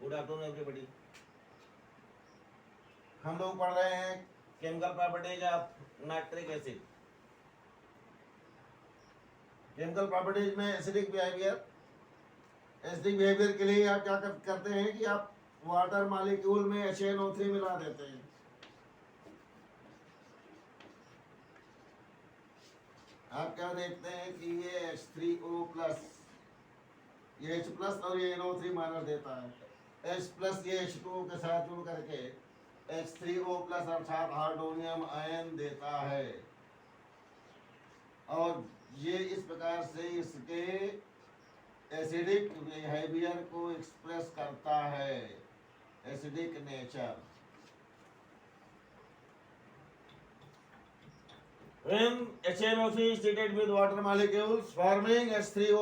Good afternoon everybody. हम लोग पढ़ रहे हैं chemical properties of nitric acid. Chemical properties में एसिडिक बिहेवियर। एसिडिक बिहेवियर के लिए आप क्या करते हैं कि आप वाटर मॉलिक्यूल में HNO3 मिला देते हैं। आप क्या देखते हैं कि ये H3O+, ये H+ और ये NO3 माइनस देता है। H+ ये H2O के साथ जुड़ करके H3O+ अर्थात हाइड्रोनियम आयन देता है, और ये इस प्रकार से इसके एसिडिक बिहेवियर को एक्सप्रेस करता है, acidic nature. When HNO3 is treated with water molecules forming H3O+,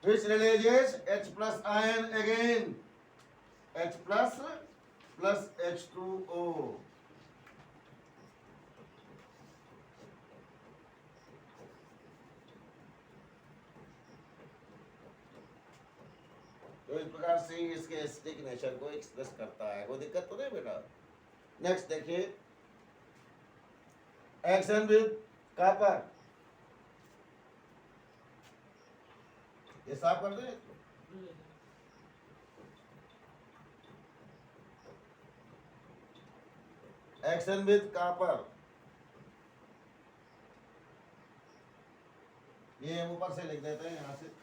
which releases H+ ion again, H+ plus H2O. तो इस प्रकार से इसके एसिडिक नेचर को एक्सप्रेस करता है। कोई दिक्कत तो नहीं बेटा। नेक्स्ट देखिए, एक्शन विद कॉपर। ये साफ कर दे। एक्शन विद कॉपर, ये ऊपर से लिख देते हैं यहाँ से।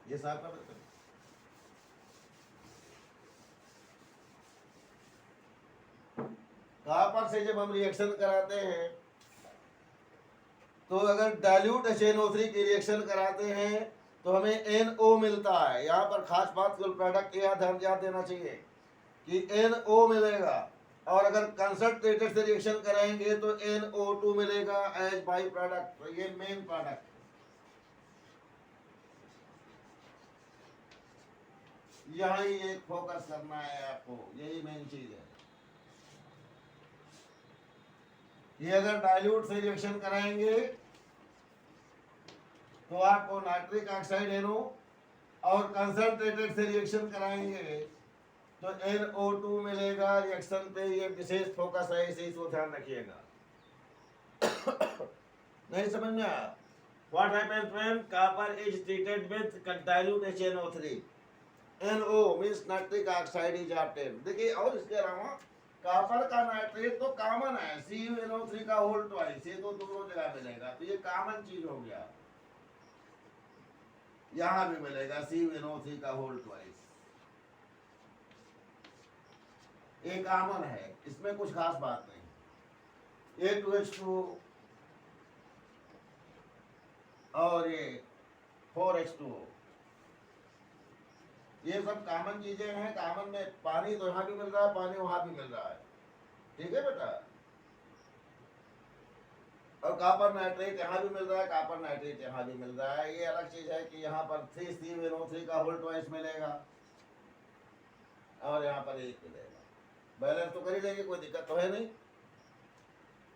ये साफ कर देते हैं। कॉपर से जब हम रिएक्शन कराते हैं तो अगर डाइल्यूट HNO3 की रिएक्शन कराते हैं तो हमें NO मिलता है। यहाँ पर खास बात कुल प्रोडक्ट यह ध्यान देना चाहिए कि NO मिलेगा, और अगर कंसंट्रेटेड से रिएक्शन कराएंगे तो NO2 मिलेगा एज बाई प्रोडक्ट। तो ये मेन प्रोडक्ट, यहाँ ही एक फोकस करना है आपको, यही मेन चीज है। ये अगर डाइल्यूट से रिएक्शन कराएंगे तो आपको नाइट्रिक ऑक्साइड NO, और कंसंट्रेटेड से रिएक्शन कराएंगे तो NO2 मिलेगा। रिएक्शन पे ये विशेष फोकस है, इसे इसको ध्यान रखिएगा। नहीं समझ में आया? What happens when copper is treated with dilute HNO3? NO means nitric oxide is obtained। देखिए, और इसके अलावा कॉपर का नाइट्रेट तो कॉमन है, CuNO3 का होल ट्वाइस, ये तो दोनों जगह मिलेगा, तो ये कॉमन चीज हो गया। यहां भी मिलेगा CuNO3 का होल ट्वाइस, ये कॉमन है, इसमें कुछ खास बात नहीं। ये 2H2 और ये 4H2O, ये सब कॉमन चीजें हैं। कॉमन में पानी तो यहाँ भी मिल रहा है, पानी वहां भी मिल रहा है, ठीक है बेटा। और कॉपर नाइट्रेट यहाँ भी मिल रहा है, कॉपर नाइट्रेट यहाँ भी मिल रहा है। ये अलग चीज है कि यहाँ पर 3CuNO3 का होल ट्वाइस मिलेगा और यहाँ पर 1 मिलेगा। बैलेंस तो कर ही लेंगे, कोई दिक्कत तो है नहीं।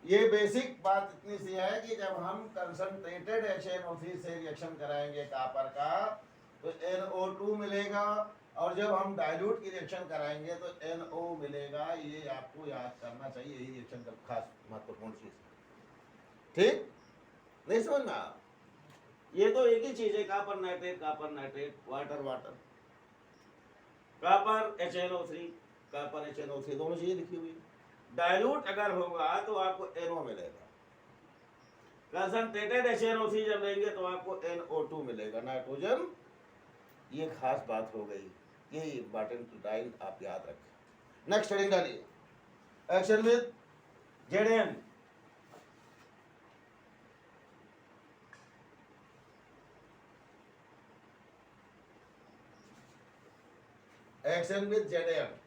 ये बेसिक बात इतनी सी है कि जब हम कंसंट्रेटेड HNO3 से रिएक्शन कराएंगे कॉपर का तो NO2 मिलेगा, और जब हम डाइल्यूट की रिएक्शन कराएंगे तो NO मिलेगा। ये आपको याद करना चाहिए, यही रिएक्शन का खास महत्वपूर्ण चीज है, ठीक? नहीं समझना? ये तो एक ही चीज है, copper nitrate, water water, copper HNO3, copper HNO3, दोनों चीजें लिखी हुई। डाइल्यूट अगर होगा तो आपको NO मिलेगा, कंसंट्रेटेड HNO3 जब लेंगे तो आपको NO2 मिलेगा, नाइट्रोजन। ये खास बात हो गई, ये इंपॉर्टेंट लाइन आप याद रखें। नेक्स्ट हेडिंग डालिए, action with ZN. Action with ZN.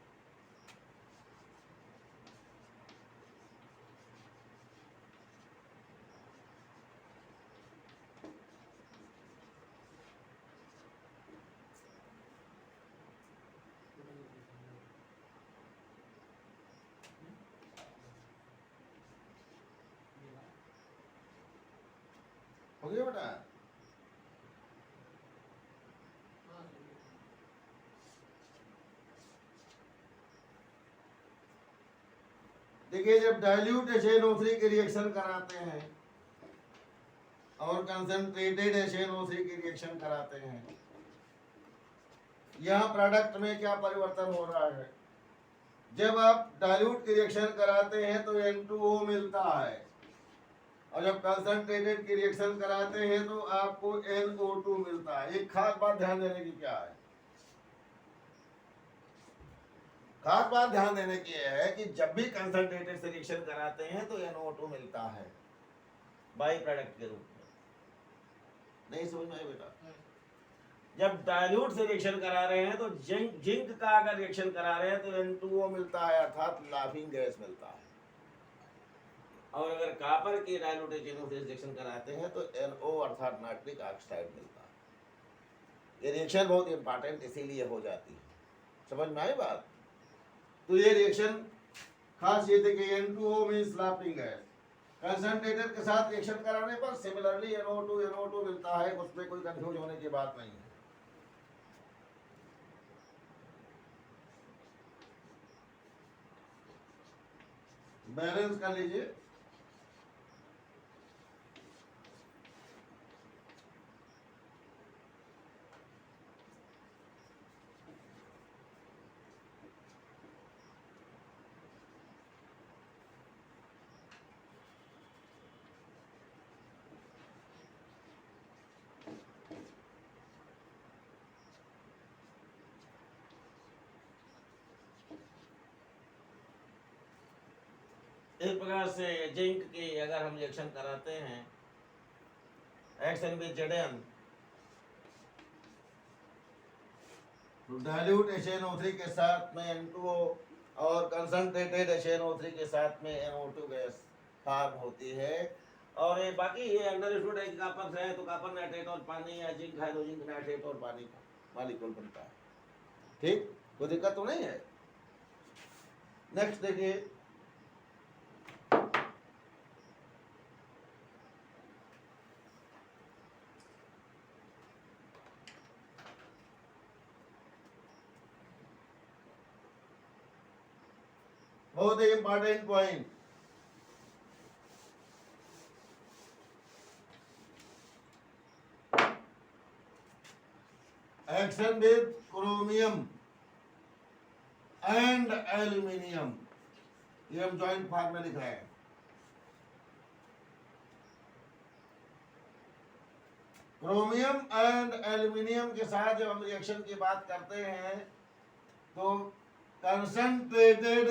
हो गया बेटा? देखिए, जब डाइल्यूट HNO3 के रिएक्शन कराते हैं और कंसंट्रेटेड HNO3 की रिएक्शन कराते हैं, यहाँ प्रोडक्ट में क्या परिवर्तन हो रहा है? जब आप डाइल्यूट की रिएक्शन कराते हैं तो N2O मिलता है, और जब कंसंट्रेटेड की रिएक्शन कराते हैं तो आपको NO2 मिलता है। एक खास बात ध्यान देने की क्या है? खास बात ध्यान देने की है कि जब भी कंसंट्रेटेड से रिएक्शन कराते हैं तो NO2 मिलता है बाई प्रोडक्ट के रूप में। नहीं समझ में आया बेटा? जब डाइल्यूट से रिएक्शन करा रहे हैं तो जिंक का अगर रिएक्शन करा रहे हैं तो N2O मिलता है, अर्थात लाफिंग गैस मिलता है। और अगर कॉपर की डाइल्यूट HNO3 से रिएक्शन कराते हैं तो NO अर्थात नाइट्रिक ऑक्साइड मिलता है। ये रिएक्शन बहुत इंपॉर्टेंट इसीलिए हो जाती है। समझ में आई बात? तो ये रिएक्शन खास ये थे कि N2O means laughing gas. Concentrated के साथ रिएक्शन कराने पर सिमिलरली NO2 मिलता है, उसमें कोई कंफ्यूज होने की बात नहीं है। बैलेंस कर लीजिए। इस प्रकार से जिंक की अगर हम रिएक्शन कराते हैं एक्शन विद जेडएन, तो डाइल्यूट HNO3 के साथ में N2O और कंसंट्रेटेड HNO3 के साथ में NO2 गैस फॉर्म होती है। और ये बाकी ये अंडरस्टूड है कि कॉपर से है तो कॉपर नाइट्रेट और पानी, या जिंक है तो जिंक नाइट्रेट और पानी का मॉलिक्यूल बनता है। ठीक, कोई दिक्कत तो नहीं है। नेक्स्ट देखिए, बहुत ही important point, action with chromium and aluminium. ये हम जॉइंट फॉर्म में लिख रहे हैं। क्रोमियम एंड एल्यूमिनियम के साथ जब हम रिएक्शन की बात करते हैं तो कंसंट्रेटेड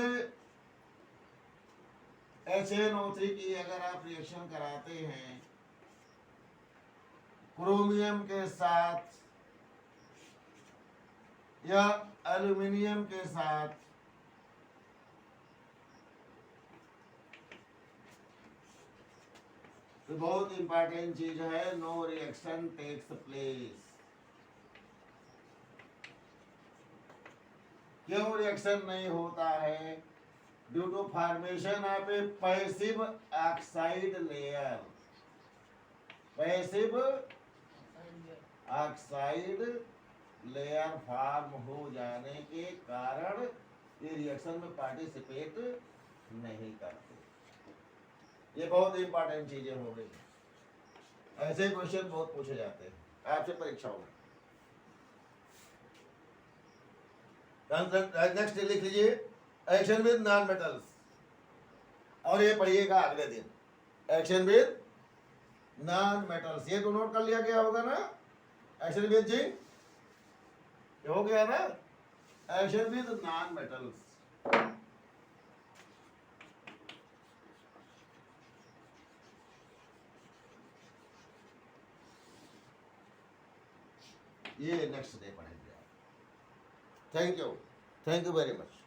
HNO3 की अगर आप रिएक्शन कराते हैं क्रोमियम के साथ या एल्यूमिनियम के साथ, तो बहुत इंपॉर्टेंट चीज है, नो रिएक्शन टेक्स प्लेस। क्यों रिएक्शन नहीं होता है? Due to formation of a passive oxide layer. Passive oxide layer form हो जाने के कारण ये रिएक्शन में पार्टिसिपेट नहीं करते। ये बहुत इंपॉर्टेंट चीजें हो गई। ऐसे क्वेश्चन बहुत पूछे जाते हैं आपसे परीक्षाओं में। नेक्स्ट लिख लीजिए, एक्शन विद नॉन मेटल्स, और ये पढ़िएगा अगले दिन, एक्शन विद नॉन मेटल्स। ये तो नोट कर लिया गया होगा ना? एक्शन विद जिंक हो गया ना, एक्शन विद नॉन मेटल्स। ये नेक्स्ट डे पढ़ेंगे आप। Thank you very much.